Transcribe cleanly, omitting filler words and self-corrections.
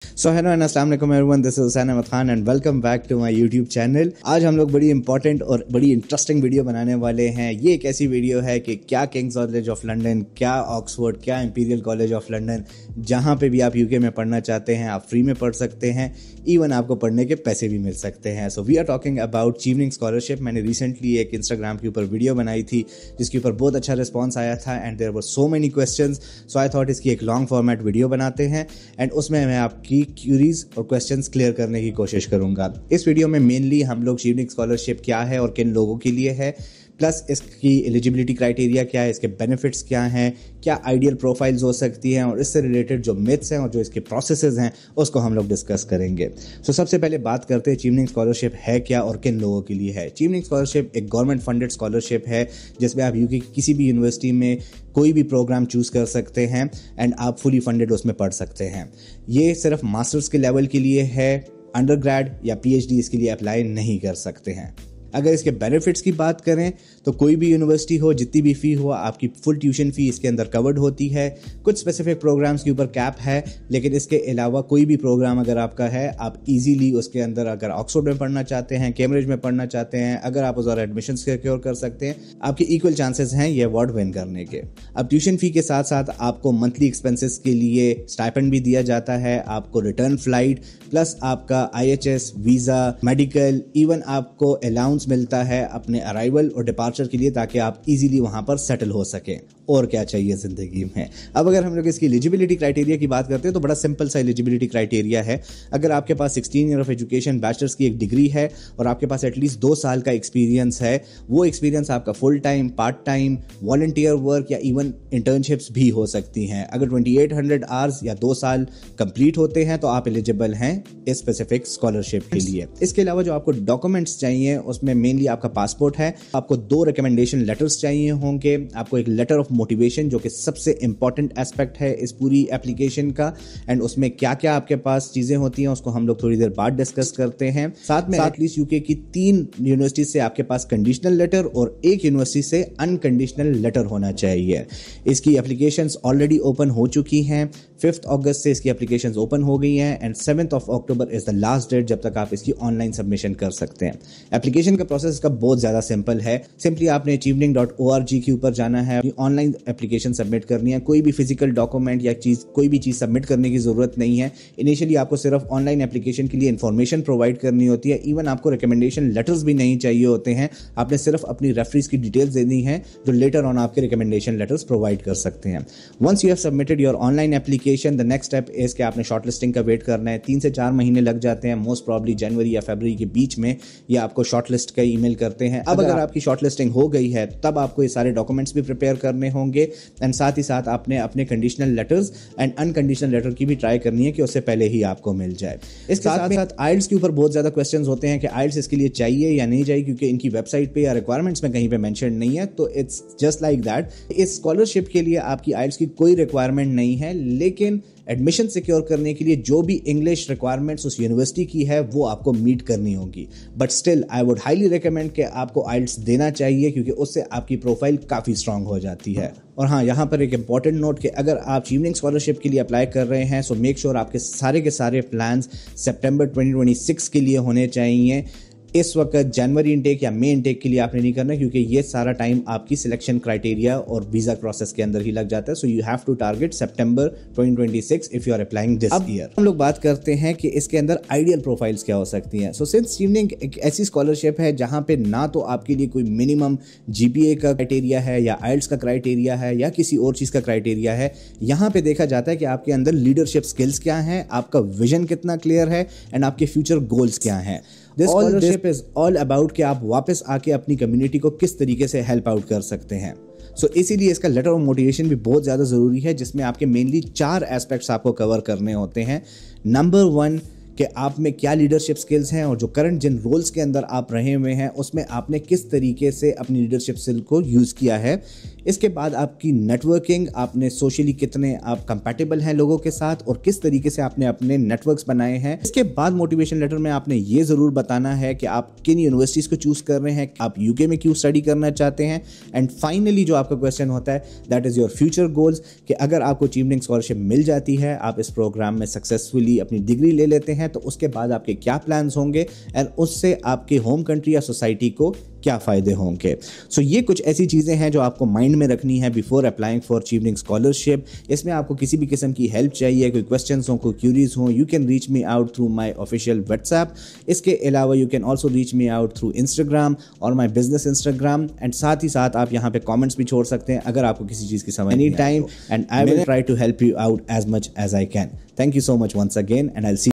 So hello and अस्सलाम वालेकुम everyone, this is Hussain Ahmed Khan and welcome back to my YouTube channel. आज हम लोग बड़ी इंपॉर्टेंट और बड़ी इंटरेस्टिंग वीडियो बनाने वाले हैं। ये एक ऐसी वीडियो है कि क्या किंग्स कॉलेज ऑफ लंदन, क्या ऑक्सफोर्ड, क्या इंपीरियल कॉलेज ऑफ लंदन, जहाँ पे भी आप यूके में पढ़ना चाहते हैं आप फ्री में पढ़ सकते हैं, इवन आपको पढ़ने के पैसे भी मिल सकते हैं। So we are talking about Chevening scholarship. मैंने रिसेंटली एक इंस्टाग्राम के ऊपर वीडियो बनाई थी जिसके ऊपर बहुत अच्छा रिस्पॉन्स आया था and there were so many questions, so I thought इसकी एक लॉन्ग फॉर्मेट वीडियो बनाते हैं एंड उसमें मैं आपकी क्यूरीज और क्वेश्चंस क्लियर करने की कोशिश करूंगा। इस वीडियो में मेनली हम लोग चीवनिंग स्कॉलरशिप क्या है और किन लोगों के लिए है, प्लस इसकी एलिजिबिलिटी क्राइटेरिया क्या है, इसके बेनिफिट्स क्या हैं, क्या आइडियल प्रोफाइल्स हो सकती हैं और इससे रिलेटेड जो मिथ्स हैं और जो इसके प्रोसेसेस हैं उसको हम लोग डिस्कस करेंगे। सो सबसे पहले बात करते हैं चीवनिंग स्कॉलरशिप है क्या और किन लोगों के लिए है। चीवनिंग स्कॉलरशिप एक गवर्नमेंट फंडेड स्कॉलरशिप है जिसमें आप यूके की किसी भी यूनिवर्सिटी में कोई भी प्रोग्राम चूज कर सकते हैं एंड आप फुली फंडेड उसमें पढ़ सकते हैं। ये सिर्फ मास्टर्स के लेवल के लिए है, अंडरग्रेड या पीएचडी इसके लिए अप्लाई नहीं कर सकते हैं। अगर इसके बेनिफिट्स की बात करें तो कोई भी यूनिवर्सिटी हो, जितनी भी फ़ी हो, आपकी फुल ट्यूशन फ़ी इसके अंदर कवर्ड होती है। कुछ स्पेसिफिक प्रोग्राम्स के ऊपर कैप है, लेकिन इसके अलावा कोई भी प्रोग्राम अगर आपका है आप इजीली उसके अंदर, अगर ऑक्सफोर्ड में पढ़ना चाहते हैं, कैम्ब्रिज में पढ़ना चाहते हैं, अगर आप उस और एडमिशन सिक्योर कर सकते हैं, आपके इक्वल चांसेस हैं ये अवार्ड विन करने के। अब ट्यूशन फ़ी के साथ साथ आपको मंथली एक्सपेंसेस के लिए स्टाइपेंड भी दिया जाता है, आपको रिटर्न फ्लाइट प्लस आपका IHS, वीज़ा, मेडिकल, इवन आपको अलाउंस मिलता है अपने अराइवल और डिपार्चर के लिए ताकि आप इजीली वहां पर सेटल हो सकें। और क्या चाहिए जिंदगी में। अब अगर हम लोग इसकी एलिजिबिलिटी क्राइटेरिया की बात करते हैं तो बड़ा सिंपल सा एलिजिबिलिटी क्राइटेरिया है। अगर आपके पास 16 ईयर ऑफ एजुकेशन, बैचलर्स की एक डिग्री है और आपके पास एटलीस्ट 2 साल का एक्सपीरियंस है, वो एक्सपीरियंस आपका full time, part time, volunteer work या इवन इंटर्नशिप्स भी हो सकती हैं। अगर 2800 आवर्स या 2 साल कंप्लीट होते हैं तो आप एलिजिबल हैं इस स्पेसिफिक स्कॉलरशिप के लिए। इसके अलावा जो आपको डॉक्यूमेंट्स चाहिए उसमें मेनली आपका पासपोर्ट है, आपको 2 रिकमेंडेशन लेटर्स चाहिए होंगे, आपको एक लेटर ऑफ मोटिवेशन जो कि सबसे इंपॉर्टेंट एस्पेक्ट है इस पूरी एप्लीकेशन का, एंड उसमें क्या क्या आपके पास चीजें होती हैं उसको हम लोग थोड़ी देर बाद डिस्कस करते हैं। साथ में एटलीस्ट यूके की 3 यूनिवर्सिटी से आपके पास कंडीशनल लेटर और 1 यूनिवर्सिटी से अनकंडीशनल लेटर होना चाहिए। इसकी एप्लीकेशंस ऑलरेडी ओपन हो चुकी हैं, 5 अगस्त से इसकी एप्लीकेशंस ओपन हो गई हैं and 7 October is the last date जब तक आप इसकी ऑनलाइन सबमिशन कर सकते हैं। एप्लीकेशन का प्रोसेस इसका बहुत ज्यादा सिंपल है। सिंपली आपने chevening.org के ऊपर जाना है, ऑनलाइन एप्लीकेशन सबमिट करनी है, कोई भी फिजिकल डॉक्यूमेंट या कोई भी चीज सबमिट करने की जरूरत नहीं है। इनिशियली आपको सिर्फ ऑनलाइन एप्लीकेशन के लिए इन्फॉर्मेशन प्रोवाइड करनी होती है, इवन आपको रिकमेंडेशन लेटर्स भी नहीं चाहिए होते हैं। आपने सिर्फ अपनी रेफरीज की डिटेल्स देनी है जो लेटर ऑन आपके रिकमेंडेशन लेटर्स प्रोवाइड कर सकते हैं। Once you have submitted your online application, the next step is कि आपने शॉर्टलिस्टिंग का वेट करना है। 3 से 4 महीने लग जाते हैं, मोस्ट प्रॉब्ली जनवरी या फरवरी के बीच में ये आपको शॉर्टलिस्ट का ईमेल करते हैं। अब अगर आपकी शॉर्टलिस्टिंग हो गई है तब आपको ये सारे डॉक्यूमेंट्स भी प्रिपेयर करने होंगे एंड साथ ही साथ आपने अपने conditional letters and unconditional letter की भी ट्राई करनी है कि उससे पहले ही आपको मिल जाए। इसके साथ साथ आइल्स के ऊपर बहुत ज्यादा क्वेश्चंस होते हैं कि आइल्स इसके लिए चाहिए या नहीं चाहिए, क्योंकि इनकी वेबसाइट पे या रिक्वायरमेंट्स में कहीं पे मेंशन नहीं है। तो इट्स जस्ट लाइक दैट, इस स्कॉलरशिप के लिए आपकी आइल्स की कोई रिक्वायरमेंट नहीं है, लेकिन एडमिशन सिक्योर करने के लिए जो भी इंग्लिश रिक्वायरमेंट्स उस यूनिवर्सिटी की है वो आपको मीट करनी होगी। But still I would highly recommend कि आपको आइल्स देना चाहिए क्योंकि उससे आपकी प्रोफाइल काफ़ी स्ट्रांग हो जाती है। और हाँ, यहाँ पर एक इंपॉर्टेंट नोट कि अगर आप चीवनिंग स्कॉलरशिप के लिए अप्लाई कर रहे हैं सो मेक श्योर आपके सारे के सारे प्लान्स सितंबर 2026 के लिए होने चाहिए। इस वक्त जनवरी इनटेक या मई इनटेक के लिए आपने नहीं करना क्योंकि ये सारा टाइम आपकी सिलेक्शन क्राइटेरिया और वीजा प्रोसेस के अंदर ही लग जाता है। So you have to target September 2026 if you are applying this year. हम लोग बात करते हैं कि इसके अंदर आइडियल प्रोफाइल्स क्या हो सकती हैं। सो सिंस चीवनिंग एक ऐसी स्कॉलरशिप है जहां पे ना तो आपके लिए कोई मिनिमम GPA का क्राइटेरिया है या आइल्स का क्राइटेरिया है या किसी और चीज का क्राइटेरिया है, यहाँ पे देखा जाता है कि आपके अंदर लीडरशिप स्किल्स क्या हैं, आपका विजन कितना क्लियर है एंड आपके फ्यूचर गोल्स क्या हैं। This scholarship is all about कि आप वापस आके अपनी कम्युनिटी को किस तरीके से हेल्प आउट कर सकते हैं। सो इसीलिए इसका लेटर ऑफ मोटिवेशन भी बहुत ज़्यादा ज़रूरी है जिसमें आपके मेनली 4 एस्पेक्ट्स आपको कवर करने होते हैं। नंबर 1 कि आप में क्या लीडरशिप स्किल्स हैं और जो करंट जिन रोल्स के अंदर आप रहे हुए हैं उसमें आपने किस तरीके से अपनी लीडरशिप स्किल को यूज़ किया है। इसके बाद आपकी नेटवर्किंग, आपने सोशली कितने आप कंपैटिबल हैं लोगों के साथ और किस तरीके से आपने अपने नेटवर्क्स बनाए हैं। इसके बाद मोटिवेशन लेटर में आपने ये ज़रूर बताना है कि आप किन यूनिवर्सिटीज़ को चूज़ कर रहे हैं, आप यूके में क्यों स्टडी करना चाहते हैं। एंड फाइनली जो आपका क्वेश्चन होता है that is your future goals, कि अगर आपको चीवनिंग स्कॉलरशिप मिल जाती है, आप इस प्रोग्राम में सक्सेसफुली अपनी डिग्री ले लेते हैं, तो उसके बाद आपके क्या प्लान्स होंगे एंड उससे आपके होम कंट्री या सोसाइटी को क्या फ़ायदे होंगे। सो ये कुछ ऐसी चीज़ें हैं जो आपको माइंड में रखनी है before applying for Chevening scholarship. इसमें आपको किसी भी किस्म की हेल्प चाहिए, कोई क्वेश्चंस हो, कोई क्यूरीज हो, you can reach me out through my official WhatsApp. इसके अलावा you can also reach me out through Instagram और माय बिजनेस इंस्टाग्राम। एंड साथ ही साथ आप यहाँ पे कॉमेंट्स भी छोड़ सकते हैं अगर आपको किसी चीज़ की समझ any time, and I will try to help you out as much as I can. Thank you so much once again and I will C